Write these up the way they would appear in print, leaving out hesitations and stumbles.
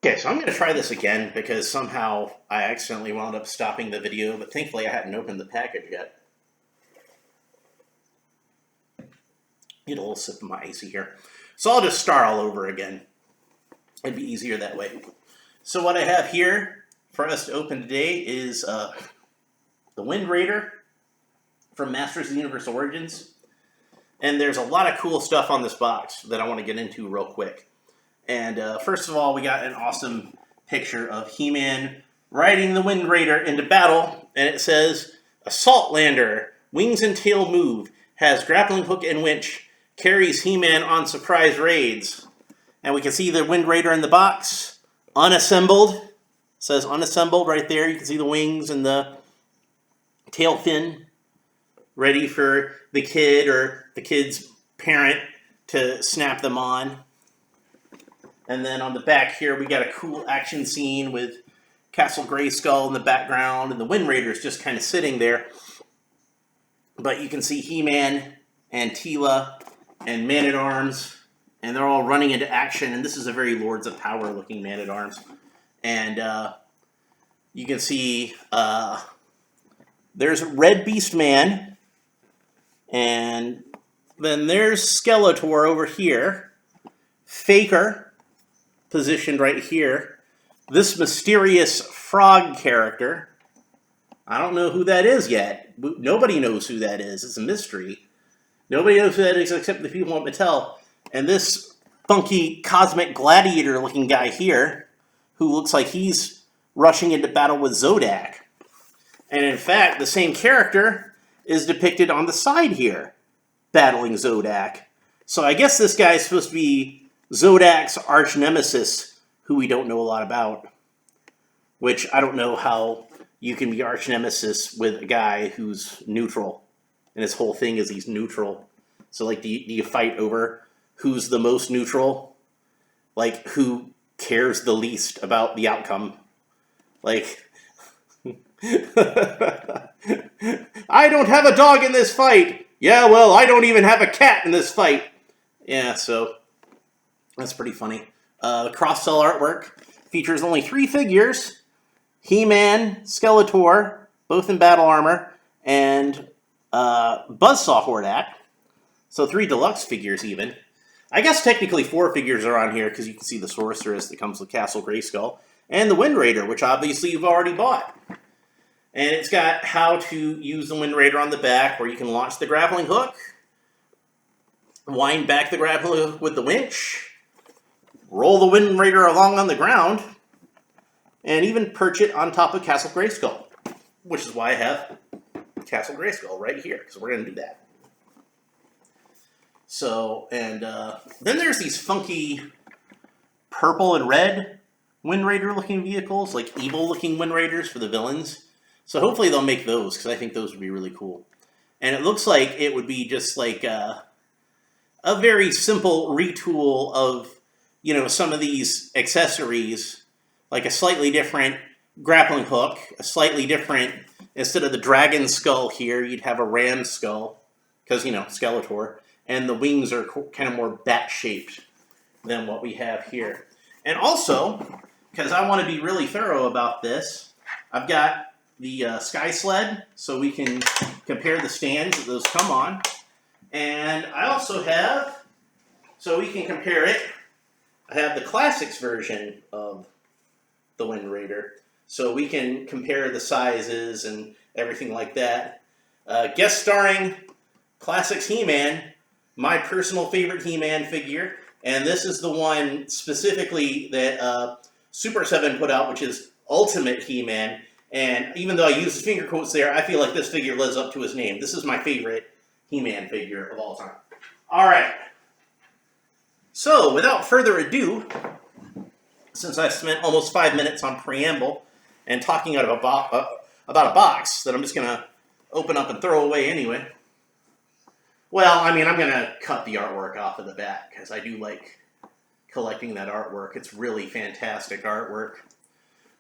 Okay, so I'm going to try this again because somehow I accidentally wound up stopping the video, but thankfully I hadn't opened the package yet. Get a little sip of my icy here. So I'll just start all over again. It'd be easier that way. So what I have here for us to open today is the Wind Raider from Masters of the Universe Origins. And there's a lot of cool stuff on this box that I want to get into real quick. And first of all, we got an awesome picture of He-Man riding the Wind Raider into battle. And it says, Assault Lander, wings and tail move, has grappling hook and winch, carries He-Man on surprise raids. And we can see the Wind Raider in the box, unassembled. It says unassembled right there. You can see the wings and the tail fin ready for the kid or the kid's parent to snap them on. And then on the back here, we got a cool action scene with Castle Grayskull in the background, and the Wind Raider is just kind of sitting there. But you can see He-Man and Teela and Man-at-Arms, and they're all running into action. And this is a very Lords of Power looking Man-at-Arms. And you can see there's Red Beast Man, and then there's Skeletor over here. Faker, positioned right here. This mysterious frog character. I don't know who that is yet. Nobody knows who that is. It's a mystery. Nobody knows who that is except the people at Mattel. And this funky cosmic gladiator looking guy here, who looks like he's rushing into battle with Zodak. And in fact, the same character is depicted on the side here, battling Zodak. So I guess this guy is supposed to be Zodak's arch nemesis, who we don't know a lot about. Which I don't know how you can be arch nemesis with a guy who's neutral. And his whole thing is he's neutral. So like, do you fight over who's the most neutral? Like, who cares the least about the outcome? Like, I don't have a dog in this fight. Yeah, well, I don't even have a cat in this fight. Yeah, so that's pretty funny. The cross-cell artwork features only 3 figures. He-Man, Skeletor, both in battle armor, and Buzzsaw Hordak. So 3 deluxe figures even. I guess technically 4 figures are on here because you can see the Sorceress that comes with Castle Grayskull. And the Wind Raider, which obviously you've already bought. And it's got how to use the Wind Raider on the back, where you can launch the grappling hook, wind back the grappling hook with the winch, roll the Wind Raider along on the ground, and even perch it on top of Castle Grayskull, which is why I have Castle Grayskull right here, because we're going to do that. So, and then there's these funky purple and red Wind Raider looking vehicles, like evil looking Wind Raiders for the villains. So hopefully they'll make those, because I think those would be really cool. And it looks like it would be just like a very simple retool of, you know, some of these accessories, like a slightly different grappling hook, a slightly different, instead of the dragon skull here, you'd have a ram skull, because, you know, Skeletor, and the wings are kind of more bat-shaped than what we have here. And also, because I want to be really thorough about this, I've got the Sky Sled, so we can compare the stands that those come on. And I also have, so we can compare it, I have the Classics version of the Wind Raider, so we can compare the sizes and everything like that. Guest starring Classics He-Man, my personal favorite He-Man figure, and this is the one specifically that Super 7 put out, which is Ultimate He-Man. And even though I use the finger quotes there, I feel like this figure lives up to his name. This is my favorite He-Man figure of all time. All right. So, without further ado, since I spent almost 5 minutes on preamble and talking out of about a box that I'm just going to open up and throw away anyway. Well, I mean, I'm going to cut the artwork off of the back because I do like collecting that artwork. It's really fantastic artwork.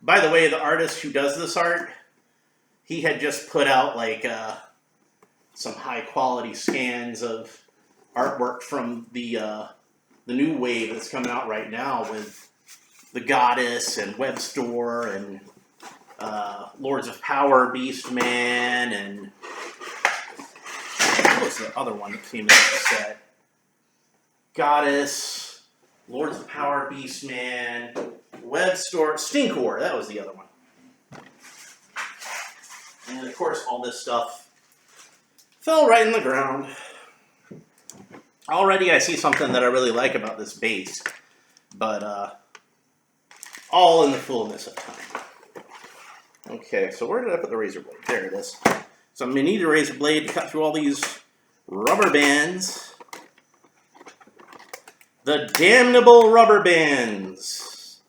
By the way, the artist who does this art, he had just put out like some high quality scans of artwork from the new wave that's coming out right now with the Goddess and Web Store and Lords of Power, Beastman, and what was the other one that came in the set? Goddess, Lords of Power, Beastman, Web Store, Stinkor, that was the other one. And of course, all this stuff fell right in the ground. Already I see something that I really like about this base, but all in the fullness of time. Okay, so where did I put the razor blade? There it is. So I'm going to need a razor blade to cut through all these rubber bands. The damnable rubber bands.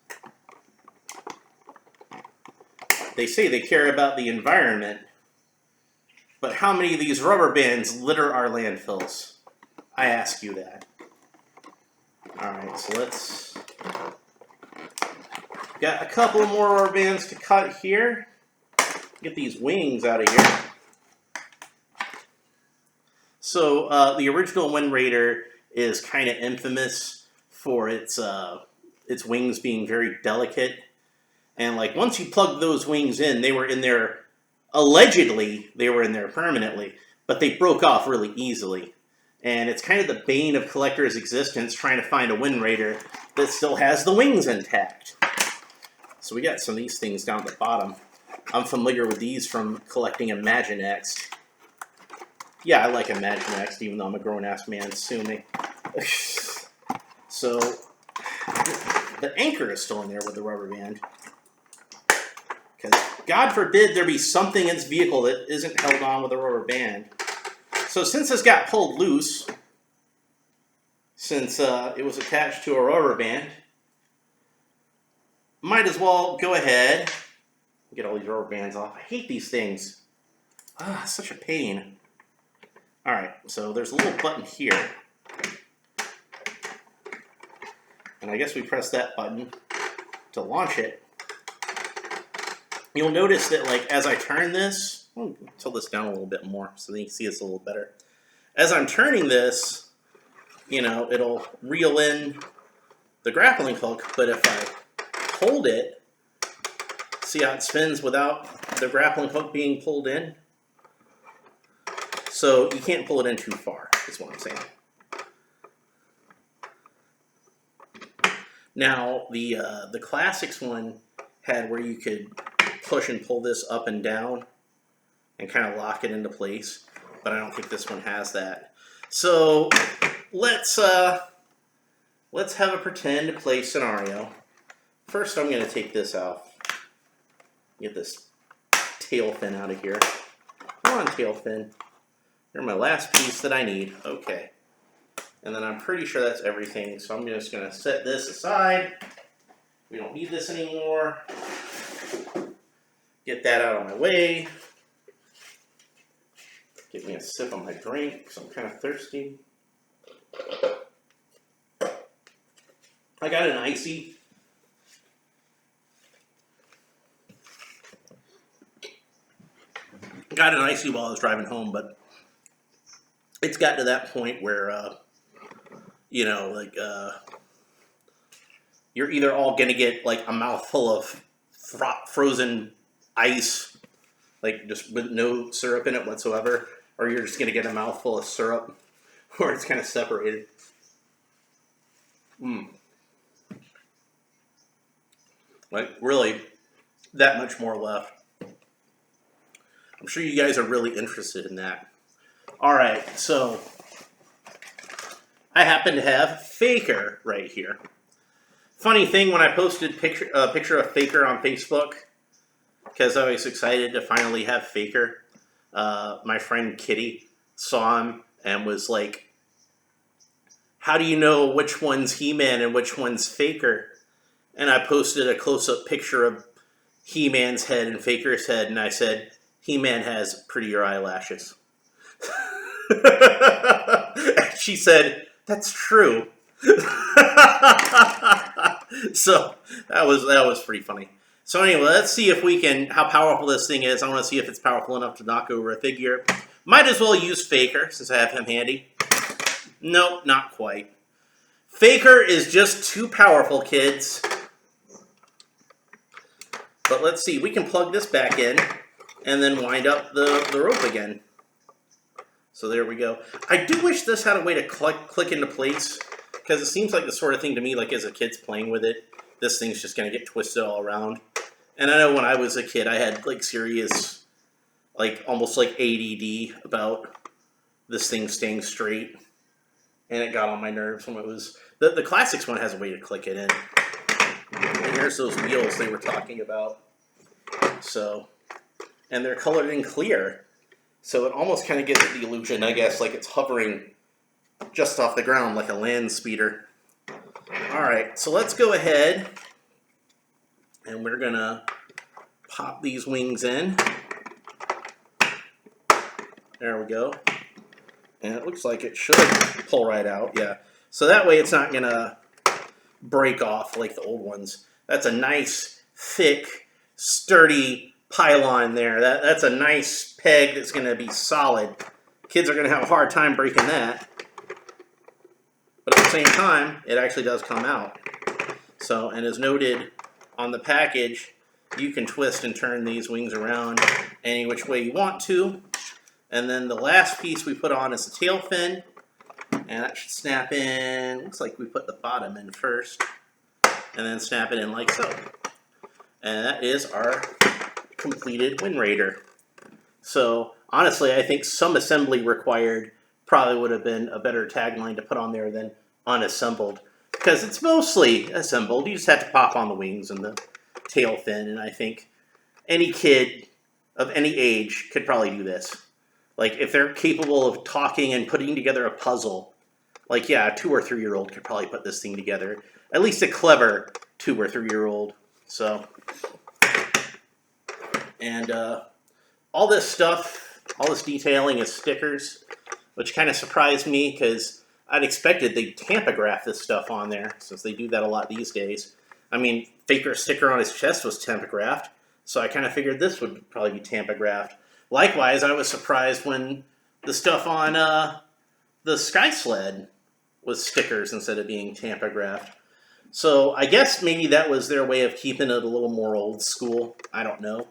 They say they care about the environment, but how many of these rubber bands litter our landfills? I ask you that. Alright, so let's... Got a couple more rubber bands to cut here. Get these wings out of here. So the original Wind Raider is kind of infamous for its wings being very delicate. And like once you plug those wings in, they were in there, allegedly they were in there permanently, but they broke off really easily. And it's kind of the bane of collectors' existence trying to find a Wind Raider that still has the wings intact. So we got some of these things down at the bottom. I'm familiar with these from collecting Imaginext. Yeah, I like Imaginext, even though I'm a grown-ass man, sue me. So, the anchor is still in there with the rubber band. Because, God forbid there be something in this vehicle that isn't held on with a rubber band. So, since this got pulled loose, since it was attached to a rubber band, might as well go ahead and get all these rubber bands off. I hate these things. Ah, such a pain. Alright, so there's a little button here. And I guess we press that button to launch it. You'll notice that, like, as I turn this, I'll tilt this down a little bit more so that you can see this a little better. As I'm turning this, you know, it'll reel in the grappling hook, but if I hold it, see how it spins without the grappling hook being pulled in? So you can't pull it in too far, is what I'm saying. Now, the Classics one had where you could push and pull this up and down and kind of lock it into place, but I don't think this one has that. So let's have a pretend play scenario. First, I'm going to take this out. Get this tail fin out of here. Come on, tail fin. You're my last piece that I need. Okay. And then I'm pretty sure that's everything, so I'm just going to set this aside. We don't need this anymore. Get that out of my way. Get me a sip of my drink because I'm kind of thirsty. I got an icy. Got an icy while I was driving home, but it's gotten to that point where, you know, like, you're either all going to get, like, a mouthful of frozen ice, like, just with no syrup in it whatsoever, or you're just going to get a mouthful of syrup, where it's kind of separated. Like, really, that much more left. I'm sure you guys are really interested in that. Alright, so I happen to have Faker right here. Funny thing, when I posted a picture of Faker on Facebook, because I was excited to finally have Faker, my friend Kitty saw him and was like, how do you know which one's He-Man and which one's Faker? And I posted a close-up picture of He-Man's head and Faker's head, and I said, He-Man has prettier eyelashes. She said, that's true. So that was pretty funny. So anyway, let's see if we can, how powerful this thing is. I want to see if it's powerful enough to knock over a figure. Might as well use Faker since I have him handy. Nope, not quite. Faker is just too powerful, kids. But let's see, we can plug this back in and then wind up the rope again. So there we go. I do wish this had a way to click into place, because it seems like the sort of thing to me, like as a kid's playing with it, this thing's just going to get twisted all around. And I know when I was a kid, I had like serious, like almost like ADD about this thing staying straight. And it got on my nerves when it was... The Classics one has a way to click it in. And here's those wheels they were talking about. So, and they're colored in clear. So it almost kind of gives it the illusion, I guess, like it's hovering just off the ground like a land speeder. Alright, so let's go ahead and we're going to pop these wings in. There we go. And it looks like it should pull right out, yeah. So that way it's not going to break off like the old ones. That's a nice, thick, sturdy pylon there. That's a nice peg that's going to be solid. Kids are going to have a hard time breaking that. But at the same time, it actually does come out. So, and as noted on the package, you can twist and turn these wings around any which way you want to. And then the last piece we put on is the tail fin. And that should snap in. Looks like we put the bottom in first. And then snap it in like so. And that is our completed Wind Raider. So honestly, I think some assembly required probably would have been a better tagline to put on there than unassembled. Because it's mostly assembled. You just have to pop on the wings and the tail fin. And I think any kid of any age could probably do this. Like, if they're capable of talking and putting together a puzzle, like, yeah, a 2 or 3 year old could probably put this thing together. At least a clever 2 or 3 year old. So, and all this stuff, all this detailing is stickers, which kind of surprised me because I'd expected they'd tampograph this stuff on there, since they do that a lot these days. I mean, Faker's sticker on his chest was tampographed, so I kind of figured this would probably be tampographed. Likewise, I was surprised when the stuff on the Sky Sled was stickers instead of being tampographed. So I guess maybe that was their way of keeping it a little more old school. I don't know.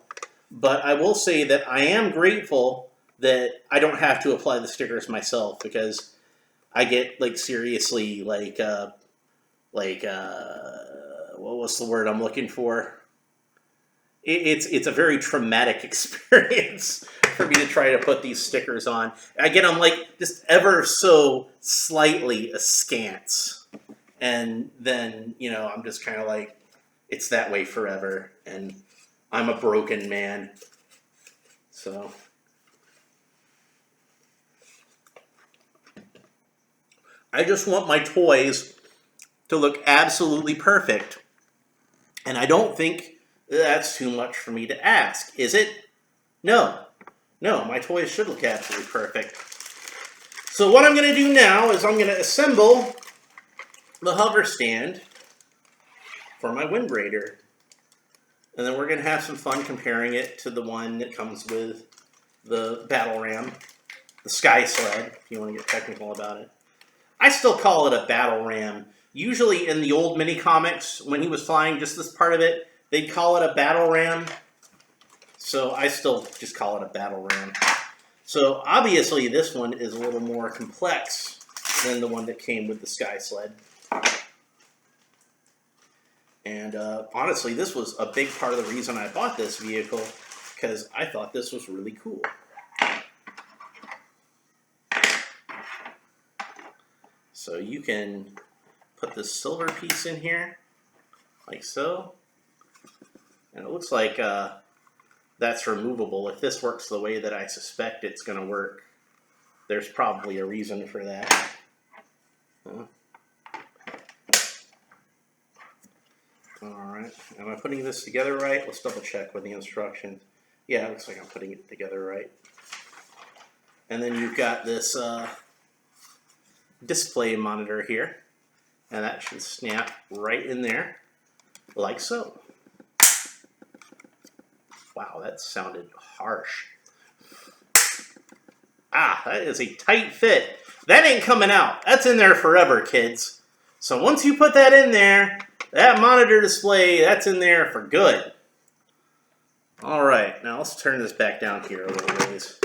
But I will say that I am grateful that I don't have to apply the stickers myself, because I get, like, seriously, like what was the word I'm looking for? It's a very traumatic experience for me to try to put these stickers on. I get them, like, just ever so slightly askance. And then, you know, I'm just kind of like, it's that way forever. And I'm a broken man. So. I just want my toys to look absolutely perfect. And I don't think that's too much for me to ask, is it? No. No, my toys should look absolutely perfect. So what I'm going to do now is I'm going to assemble the hover stand for my Wind Raider. And then we're going to have some fun comparing it to the one that comes with the Battle Ram, the Sky Sled, if you want to get technical about it. I still call it a Battle Ram. Usually in the old mini comics, when he was flying just this part of it, they'd call it a Battle Ram. So I still just call it a Battle Ram. So obviously this one is a little more complex than the one that came with the Sky Sled. And honestly, this was a big part of the reason I bought this vehicle, because I thought this was really cool. So you can put this silver piece in here, like so. And it looks like that's removable. If this works the way that I suspect it's going to work, there's probably a reason for that. Alright, am I putting this together right? Let's double check with the instructions. Yeah, it looks like I'm putting it together right. And then you've got this display monitor here, and that should snap right in there, like so. Wow, that sounded harsh. Ah, that is a tight fit. That ain't coming out. That's in there forever, kids. So once you put that in there, that monitor display, that's in there for good. All right, now let's turn this back down here a little ways.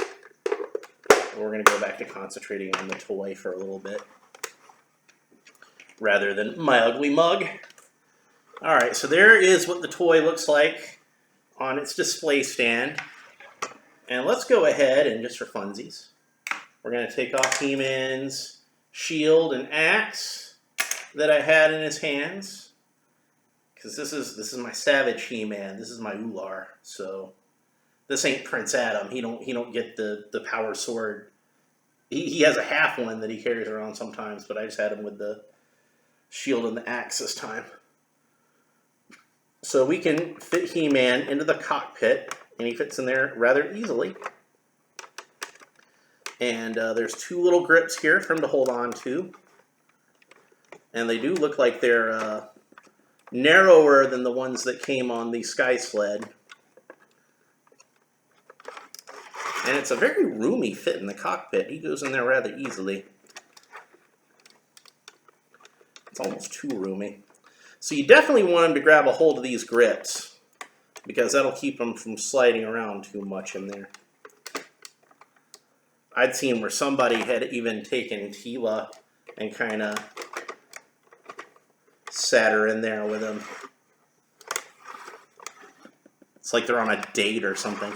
We're going to go back to concentrating on the toy for a little bit, rather than my ugly mug. All right, so there is what the toy looks like on its display stand. And let's go ahead and, just for funsies, we're going to take off He-Man's shield and axe that I had in his hands. Because this is my Savage He-Man. This is my Ular. So this ain't Prince Adam. He don't get the power sword. He has a half one that he carries around sometimes, but I just had him with the shield and the axe this time. So we can fit He-Man into the cockpit, and he fits in there rather easily. And there's two little grips here for him to hold on to. And they do look like they're narrower than the ones that came on the Sky Sled. And it's a very roomy fit in the cockpit. He goes in there rather easily. It's almost too roomy. So you definitely want him to grab a hold of these grips, because that'll keep him from sliding around too much in there. I'd seen where somebody had even taken Teela and kind of sat her in there with him. It's like they're on a date or something.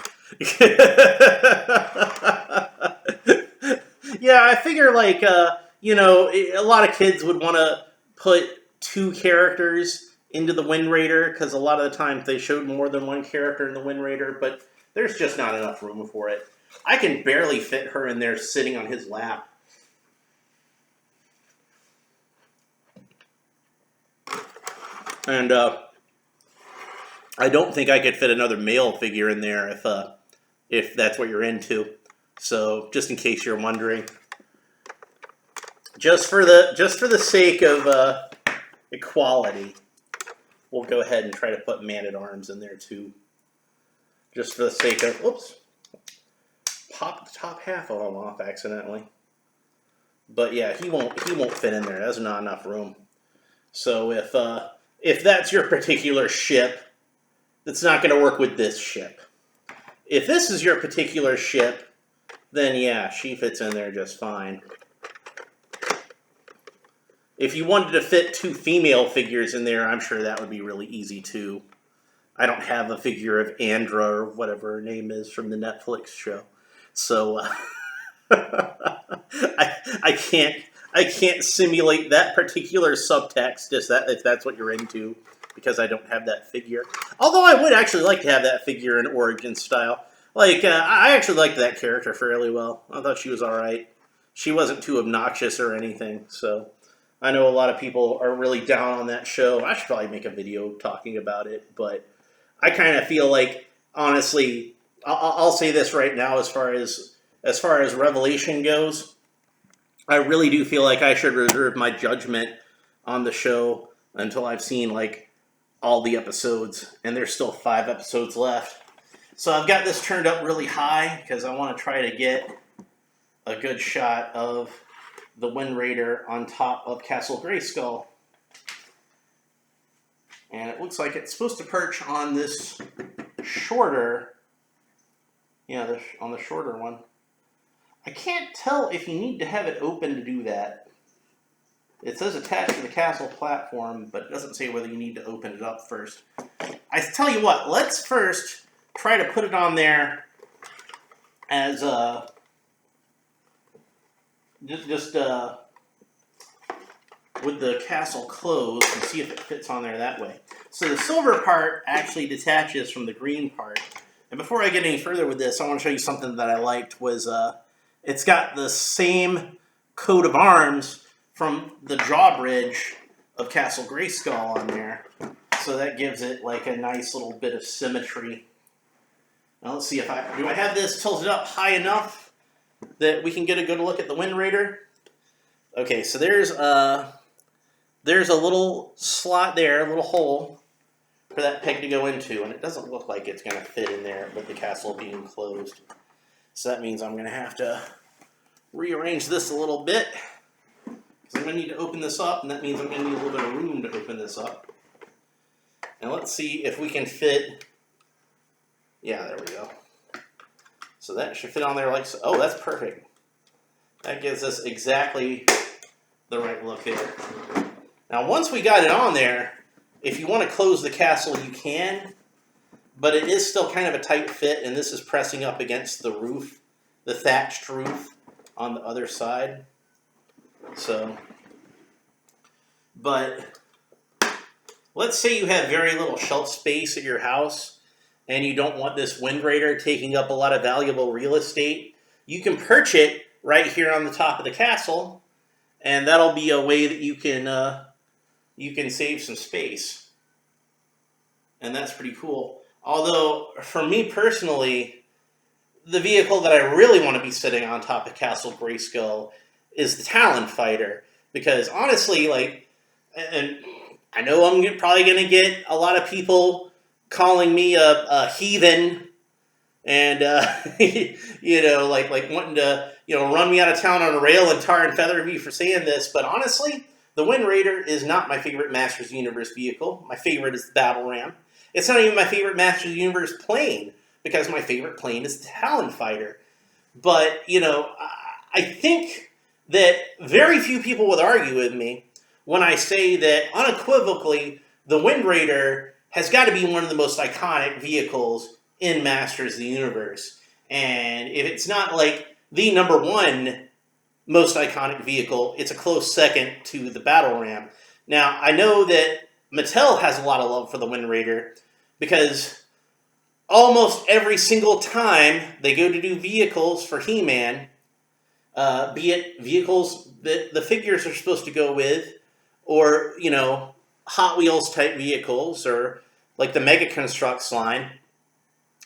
Yeah, I figure like, you know, a lot of kids would want to put two characters into the Wind Raider, because a lot of the times they showed more than one character in the Wind Raider, but there's just not enough room for it. I can barely fit her in there sitting on his lap. And I don't think I could fit another male figure in there if that's what you're into. So just in case you're wondering, just for the sake of equality, we'll go ahead and try to put Man-at-Arms in there too. Just for the sake of, oops, popped the top half of him off accidentally. But yeah, he won't fit in there. There's not enough room. So if that's your particular ship, that's not going to work with this ship. If this is your particular ship, then yeah, she fits in there just fine. If you wanted to fit two female figures in there, I'm sure that would be really easy too. I don't have a figure of Andra or whatever her name is from the Netflix show, so I can't simulate that particular subtext if that's what you're into, because I don't have that figure. Although I would actually like to have that figure in Origin style. Like I actually liked that character fairly well. I thought she was all right. She wasn't too obnoxious or anything, so. I know a lot of people are really down on that show. I should probably make a video talking about it, but I kind of feel like, honestly, I'll say this right now, as far as Revelation goes, I really do feel like I should reserve my judgment on the show until I've seen like all the episodes, and there's still 5 episodes left. So I've got this turned up really high because I want to try to get a good shot of the Wind Raider on top of Castle Grayskull. And it looks like it's supposed to perch on this shorter, on the shorter one. I can't tell if you need to have it open to do that. It says attached to the castle platform, but it doesn't say whether you need to open it up first. I tell you what, let's first try to put it on there as just with the castle closed, and see if it fits on there that way. So the silver part actually detaches from the green part. And before I get any further with this, I want to show you something that I liked. Was it's got the same coat of arms from the drawbridge of Castle Grayskull on there. So that gives it like a nice little bit of symmetry. Now let's see if I have this tilted up high enough that we can get a good look at the Wind Raider. Okay, so there's a little slot there, a little hole for that peg to go into, and it doesn't look like it's going to fit in there with the castle being closed. So that means I'm going to have to rearrange this a little bit, because I'm going to need to open this up, and that means I'm going to need a little bit of room to open this up. And let's see if we can fit Yeah, there we go. So that should fit on there like so. Oh, that's perfect. That gives us exactly the right look there. Now, once we got it on there, if you want to close the castle, you can, but it is still kind of a tight fit, and this is pressing up against the roof, the thatched roof on the other side. So, but let's say you have very little shelf space at your house, and you don't want this Wind Raider taking up a lot of valuable real estate. You can perch it right here on the top of the castle, and that'll be a way that you can save some space, and that's pretty cool. Although, for me personally, the vehicle that I really want to be sitting on top of Castle Grayskull is the Talon Fighter, because honestly, like, and I know I'm probably going to get a lot of people calling me a heathen, and like wanting to run me out of town on a rail and tar and feather me for saying this. But honestly, the Wind Raider is not my favorite Masters of the Universe vehicle. My favorite is the Battle Ram. It's not even my favorite Masters of the Universe plane, because my favorite plane is the Talon Fighter. But I think that very few people would argue with me when I say that unequivocally the Wind Raider has got to be one of the most iconic vehicles in Masters of the Universe. And if it's not like the number one most iconic vehicle, it's a close second to the Battle Ram. Now, I know that Mattel has a lot of love for the Wind Raider, because almost every single time they go to do vehicles for He-Man, be it vehicles that the figures are supposed to go with, or, Hot Wheels type vehicles, or like the Mega Constructs line,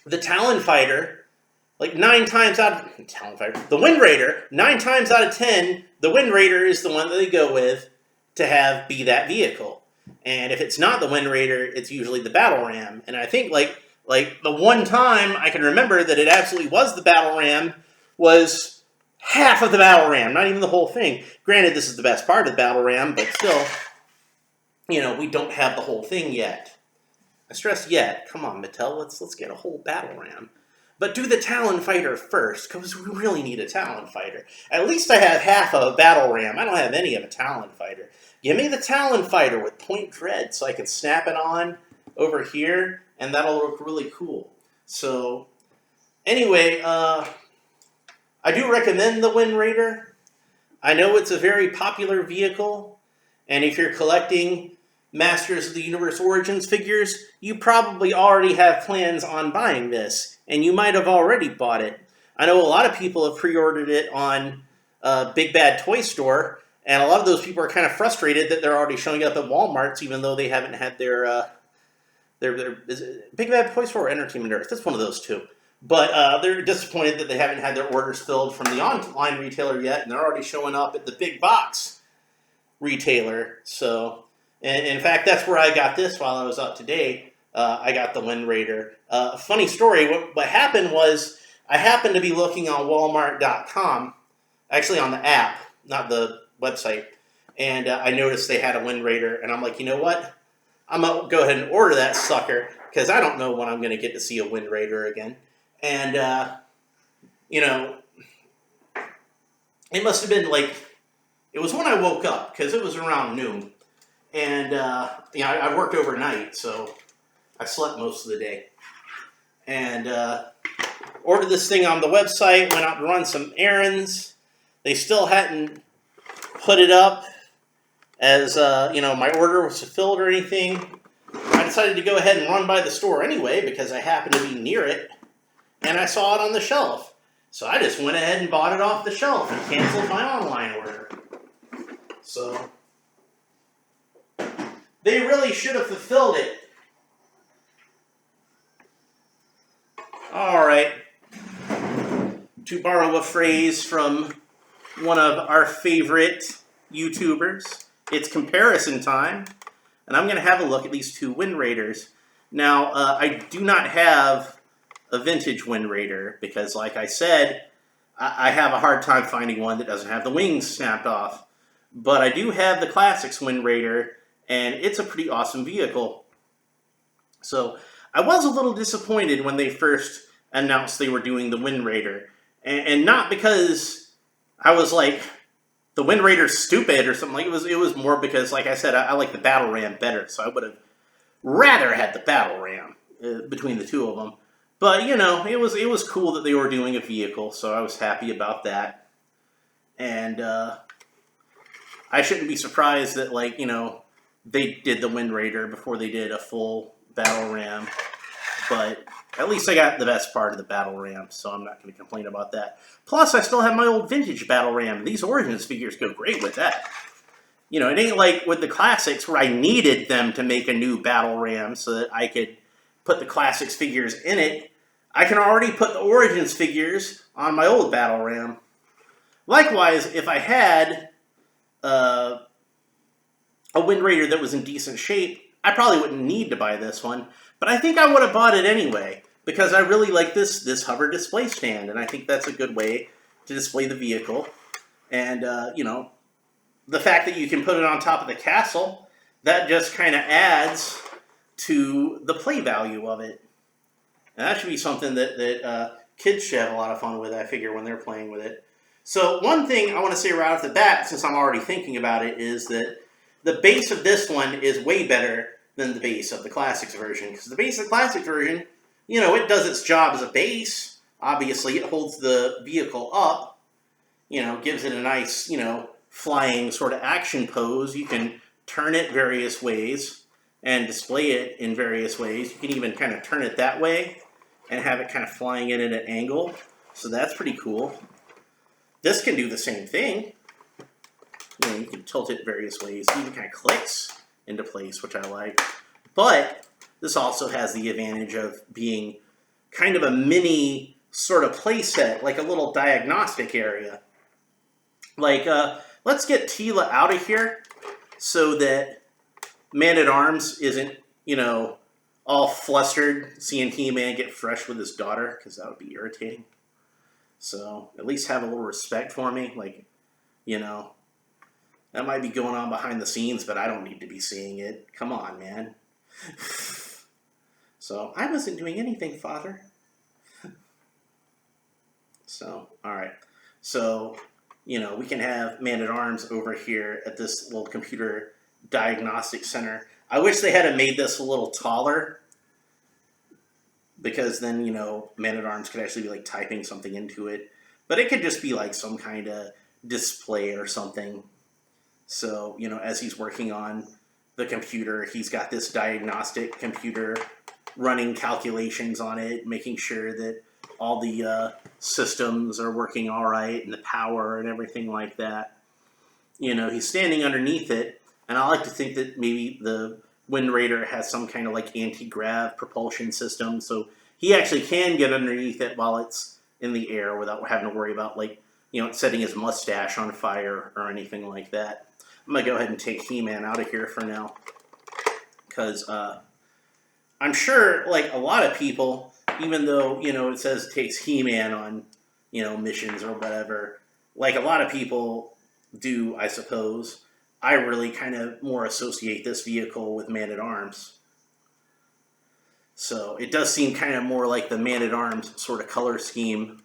the Talon Fighter, like the Wind Raider, 9 times out of 10, the Wind Raider is the one that they go with to be that vehicle. And if it's not the Wind Raider, it's usually the Battle Ram. And I think like the one time I can remember that it absolutely was the Battle Ram was half of the Battle Ram, not even the whole thing. Granted, this is the best part of the Battle Ram, but still, we don't have the whole thing yet. I stress yet. Come on, Mattel, let's get a whole Battle Ram. But do the Talon Fighter first, because we really need a Talon Fighter. At least I have half of a Battle Ram. I don't have any of a Talon Fighter. Give me the Talon Fighter with point dread so I can snap it on over here, and that'll look really cool. So, anyway, I do recommend the Wind Raider. I know it's a very popular vehicle, and if you're collecting Masters of the Universe Origins figures, you probably already have plans on buying this, and you might have already bought it. I know a lot of people have pre-ordered it on Big Bad Toy Store, and a lot of those people are kind of frustrated that they're already showing up at Walmart's, even though they haven't had their is it Big Bad Toy Store or Entertainment Earth? That's one of those two. But they're disappointed that they haven't had their orders filled from the online retailer yet, and they're already showing up at the big box retailer. So, and in fact, that's where I got this while I was up today. I got the Wind Raider. Funny story, what happened was I happened to be looking on Walmart.com, actually on the app, not the website, and I noticed they had a Wind Raider, and I'm like, you know what? I'm going to go ahead and order that sucker, because I don't know when I'm going to get to see a Wind Raider again. And, it must have been it was when I woke up, because it was around noon. And, I worked overnight, so I slept most of the day. And ordered this thing on the website, went out to run some errands. They still hadn't put it up as, my order was fulfilled or anything. I decided to go ahead and run by the store anyway, because I happened to be near it. And I saw it on the shelf. So I just went ahead and bought it off the shelf and canceled my online order. So they really should have fulfilled it. All right. To borrow a phrase from one of our favorite YouTubers, it's comparison time. And I'm going to have a look at these two Wind Raiders. Now, I do not have a vintage Wind Raider because, like I said, I have a hard time finding one that doesn't have the wings snapped off. But I do have the Classics Wind Raider, and it's a pretty awesome vehicle. So I was a little disappointed when they first announced they were doing the Wind Raider, and not because I was like the Wind Raider's stupid or something. Like it was more because, like I said, I like the Battle Ram better, so I would have rather had the Battle Ram between the two of them. But you know, it was cool that they were doing a vehicle, so I was happy about that. And I shouldn't be surprised that, like, you know, they did the Wind Raider before they did a full Battle Ram. But at least I got the best part of the Battle Ram, so I'm not going to complain about that. Plus, I still have my old vintage Battle Ram. These Origins figures go great with that. You know, it ain't like with the Classics where I needed them to make a new Battle Ram so that I could put the Classics figures in it. I can already put the Origins figures on my old Battle Ram. Likewise, if I had a Wind Raider that was in decent shape, I probably wouldn't need to buy this one. But I think I would have bought it anyway, because I really like this hover display stand, and I think that's a good way to display the vehicle. And, you know, the fact that you can put it on top of the castle, that just kind of adds to the play value of it. And that should be something that kids should have a lot of fun with, I figure, when they're playing with it. So one thing I want to say right off the bat, since I'm already thinking about it, is that the base of this one is way better than the base of the Classics version. Because the base of the Classics version, you know, it does its job as a base. Obviously, it holds the vehicle up, you know, gives it a nice, you know, flying sort of action pose. You can turn it various ways and display it in various ways. You can even kind of turn it that way and have it kind of flying in at an angle. So that's pretty cool. This can do the same thing. You know, you can tilt it various ways. It even kind of clicks into place, which I like. But this also has the advantage of being kind of a mini sort of play set, like a little diagnostic area. Like, let's get Teela out of here so that Man-at-Arms isn't, you know, all flustered seeing He-Man get fresh with his daughter, because that would be irritating. So, at least have a little respect for me. Like, you know, that might be going on behind the scenes, but I don't need to be seeing it. Come on, man. So, I wasn't doing anything, Father. So, alright. So, you know, we can have Man-at-Arms over here at this little computer diagnostic center. I wish they had made this a little taller, because then, you know, Man-at-Arms could actually be like typing something into it. But it could just be like some kind of display or something. So, you know, as he's working on the computer, he's got this diagnostic computer running calculations on it, making sure that all the systems are working all right, and the power and everything like that. You know, he's standing underneath it, and I like to think that maybe the Wind Raider has some kind of like anti-grav propulsion system, so he actually can get underneath it while it's in the air without having to worry about, like, you know, setting his mustache on fire or anything like that. I'm going to go ahead and take He-Man out of here for now, because I'm sure, like, a lot of people, even though, you know, it says it takes He-Man on, you know, missions or whatever, like a lot of people do, I suppose, I really kind of more associate this vehicle with Man-at-Arms. So it does seem kind of more like the Man-at-Arms sort of color scheme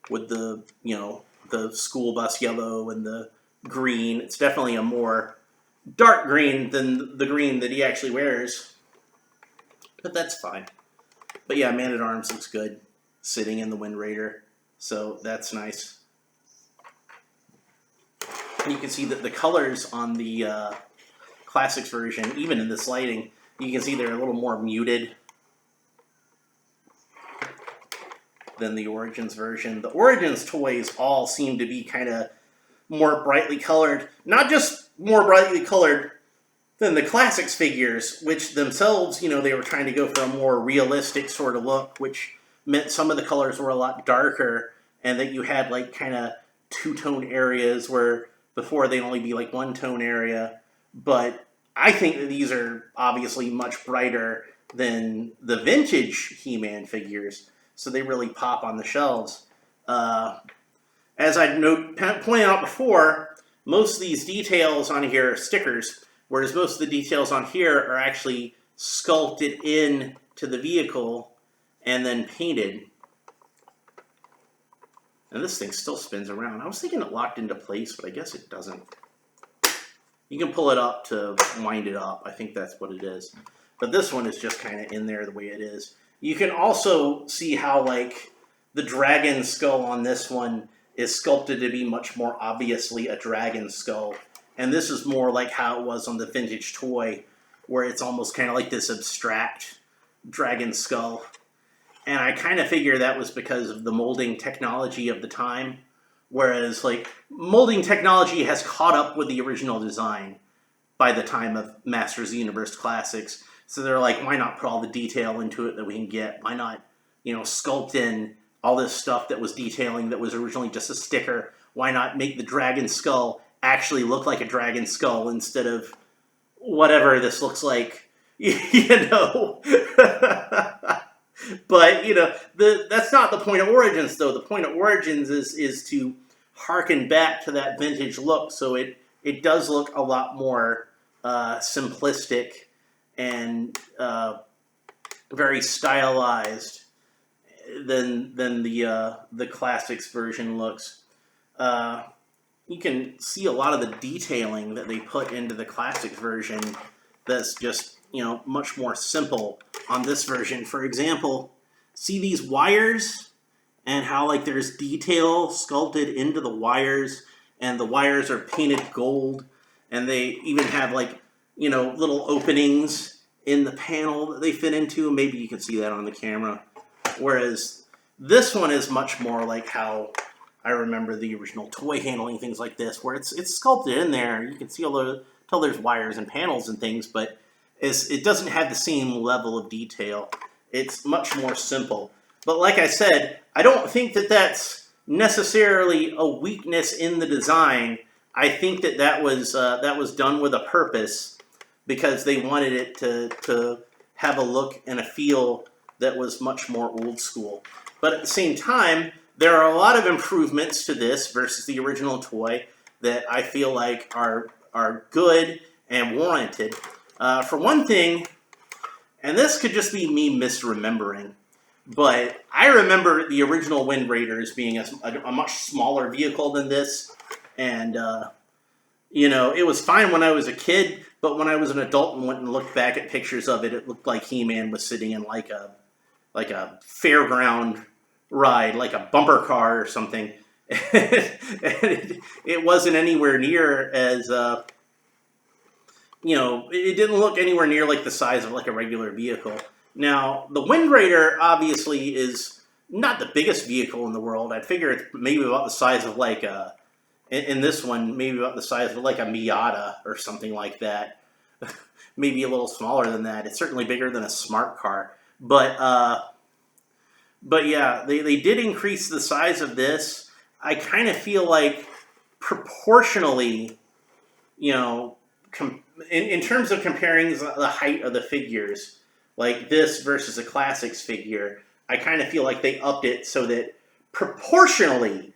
with the, you know, the school bus yellow and the green. It's definitely a more dark green than the green that he actually wears. But that's fine. But yeah, Man-at-Arms looks good sitting in the Wind Raider. So that's nice. And you can see that the colors on the Classics version, even in this lighting, you can see they're a little more muted than the Origins version. The Origins toys all seem to be kind of more brightly colored. Not just more brightly colored than the Classics figures, which themselves, you know, they were trying to go for a more realistic sort of look, which meant some of the colors were a lot darker, and that you had like kind of two-tone areas where before they'd only be like one-tone area. But I think that these are obviously much brighter than the vintage He-Man figures, so they really pop on the shelves. As I pointed out before, most of these details on here are stickers, whereas most of the details on here are actually sculpted in to the vehicle and then painted. And this thing still spins around. I was thinking it locked into place, but I guess it doesn't. You can pull it up to wind it up. I think that's what it is. But this one is just kind of in there the way it is. You can also see how, like, the dragon skull on this one is sculpted to be much more obviously a dragon skull. And this is more like how it was on the vintage toy, where it's almost kind of like this abstract dragon skull. And I kind of figure that was because of the molding technology of the time. Whereas, like, molding technology has caught up with the original design by the time of Masters of the Universe Classics. So they're like, why not put all the detail into it that we can get? Why not, sculpt in all this stuff that was detailing that was originally just a sticker? Why not make the dragon skull actually look like a dragon skull instead of whatever this looks like? But, that's not the point of Origins, though. The point of Origins is to harken back to that vintage look, so it does look a lot more simplistic and very stylized than the Classics version looks. You can see a lot of the detailing that they put into the Classics version that's just much more simple on this version. For example, see these wires and how, like, there's detail sculpted into the wires, and the wires are painted gold, and they even have, like, little openings in the panel that they fit into. Maybe you can see that on the camera. Whereas this one is much more like how I remember the original toy handling things like this, where it's sculpted in there. You can see tell there's wires and panels and things, but it doesn't have the same level of detail. It's much more simple. But like I said, I don't think that that's necessarily a weakness in the design. I think that was done with a purpose, because they wanted it to have a look and a feel that was much more old school. But at the same time, there are a lot of improvements to this versus the original toy that I feel like are good and warranted. For one thing, and this could just be me misremembering, but I remember the original Wind Raiders being a much smaller vehicle than this, and it was fine when I was a kid, but when I was an adult and went and looked back at pictures of it, it looked like He-Man was sitting in like a fairground ride, like a bumper car or something. And it wasn't anywhere near as it didn't look anywhere near like the size of like a regular vehicle. Now, the Wind Raider obviously is not the biggest vehicle in the world. I'd figure it's maybe about the size of like in this one, maybe about the size of like a Miata or something like that. Maybe a little smaller than that. It's certainly bigger than a smart car. But yeah, they did increase the size of this. I kind of feel like proportionally, in terms of comparing the height of the figures, like this versus a Classics figure, I kind of feel like they upped it so that proportionally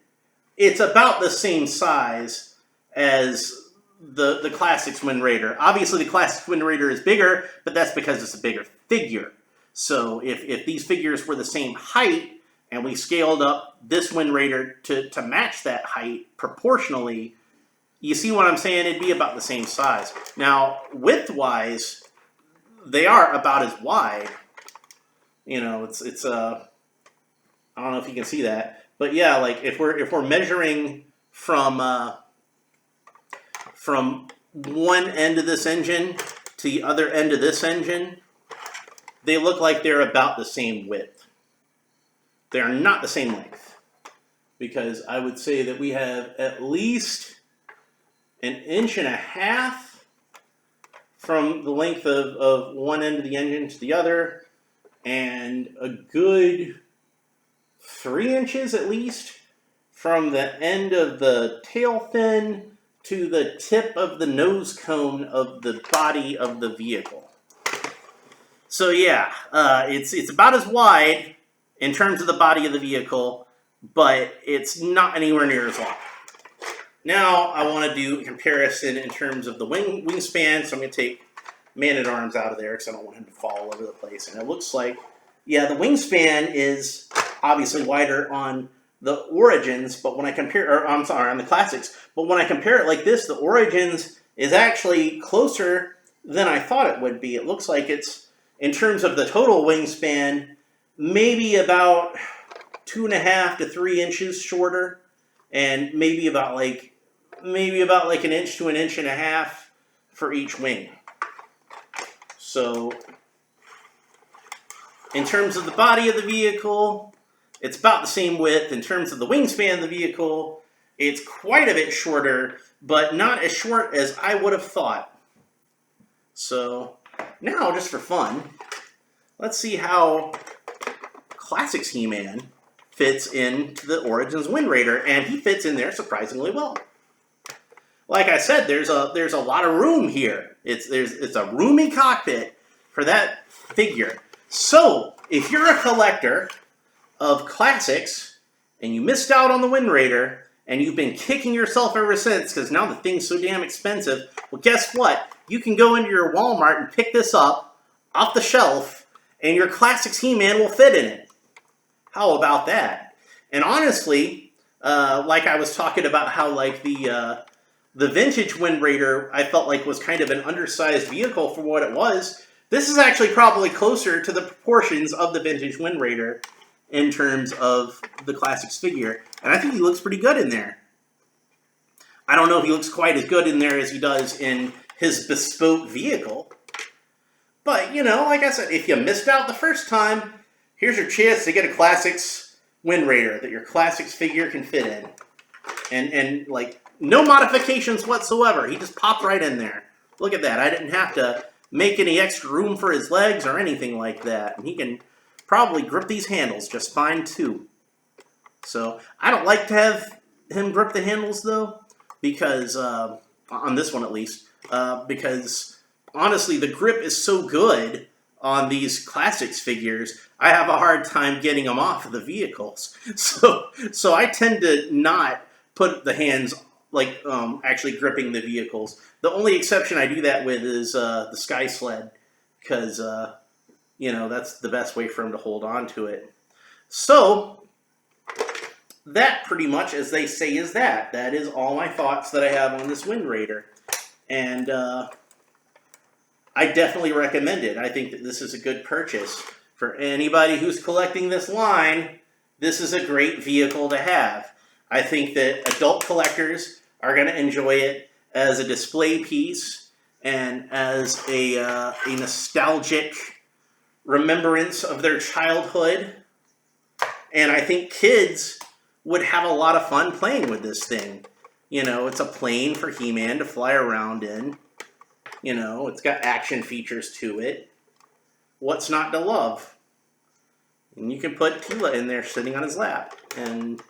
it's about the same size as the Classics Wind Raider. Obviously, the Classics Wind Raider is bigger, but that's because it's a bigger figure. So if these figures were the same height and we scaled up this Wind Raider to match that height proportionally, you see what I'm saying? It'd be about the same size. Now, width-wise, they are about as wide. It's I don't know if you can see that, but yeah, like if we're measuring from one end of this engine to the other end of this engine, they look like they're about the same width. They are not the same length, because I would say that we have at least an inch and a half from the length of one end of the engine to the other, and a good 3 inches at least from the end of the tail fin to the tip of the nose cone of the body of the vehicle. So yeah, it's about as wide in terms of the body of the vehicle, but it's not anywhere near as long. Now I want to do a comparison in terms of the wingspan, so I'm going to take Man-at-Arms out of there because I don't want him to fall all over the place. And it looks like, yeah, the wingspan is obviously wider on the Origins, but when I compare, or I'm sorry, on the Classics, but when I compare it like this, the Origins is actually closer than I thought it would be. It looks like it's, in terms of the total wingspan, maybe about 2.5 to 3 inches shorter, and maybe about like an inch to an inch and a half for each wing. So, in terms of the body of the vehicle, it's about the same width. In terms of the wingspan of the vehicle, it's quite a bit shorter, but not as short as I would have thought. So, now, just for fun, let's see how Classics He-Man fits into the Origins Wind Raider, and he fits in there surprisingly well. Like I said, there's a lot of room here. It's a roomy cockpit for that figure. So, if you're a collector of Classics, and you missed out on the Wind Raider, and you've been kicking yourself ever since, because now the thing's so damn expensive, well, guess what? You can go into your Walmart and pick this up off the shelf, and your Classics He-Man will fit in it. How about that? And honestly, like I was talking about how like the vintage Wind Raider I felt like was kind of an undersized vehicle for what it was, this is actually probably closer to the proportions of the vintage Wind Raider in terms of the Classics figure. And I think he looks pretty good in there. I don't know if he looks quite as good in there as he does in his bespoke vehicle. But, you know, like I said, if you missed out the first time, here's your chance to get a Classics Wind Raider that your Classics figure can fit in. And like, no modifications whatsoever. He just popped right in there. Look at that. I didn't have to make any extra room for his legs or anything like that. And he can probably grip these handles just fine, too. So, I don't like to have him grip the handles, though, because, on this one at least, because, honestly, the grip is so good on these Classics figures, I have a hard time getting them off of the vehicles. So I tend to not put the hands, like, actually gripping the vehicles. The only exception I do that with is the Sky Sled, because, you know, that's the best way for him to hold on to it. So, that pretty much, as they say, is that. That is all my thoughts that I have on this Wind Raider. And, I definitely recommend it. I think that this is a good purchase. For anybody who's collecting this line, this is a great vehicle to have. I think that adult collectors are going to enjoy it as a display piece and as a nostalgic remembrance of their childhood. And I think kids would have a lot of fun playing with this thing. You know, it's a plane for He-Man to fly around in. You know, it's got action features to it. What's not to love? And you can put Teela in there sitting on his lap. And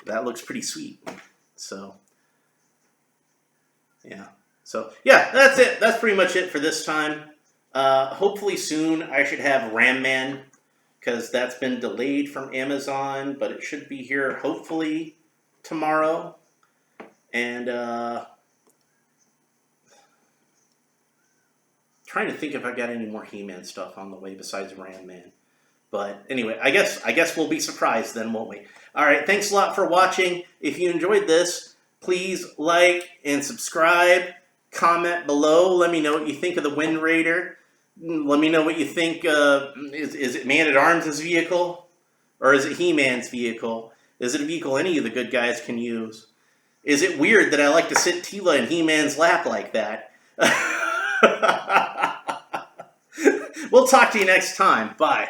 that looks pretty sweet. So, yeah. So, yeah, that's it. That's pretty much it for this time. Hopefully soon I should have Ram Man, because that's been delayed from Amazon, but it should be here hopefully tomorrow. And, trying to think if I got any more He-Man stuff on the way besides Ram Man. But anyway, I guess we'll be surprised then, won't we? All right, thanks a lot for watching. If you enjoyed this, please like and subscribe. Comment below. Let me know what you think of the Wind Raider. Let me know what you think. Is it Man-at-Arms' vehicle? Or is it He-Man's vehicle? Is it a vehicle any of the good guys can use? Is it weird that I like to sit Teela in He-Man's lap like that? We'll talk to you next time. Bye.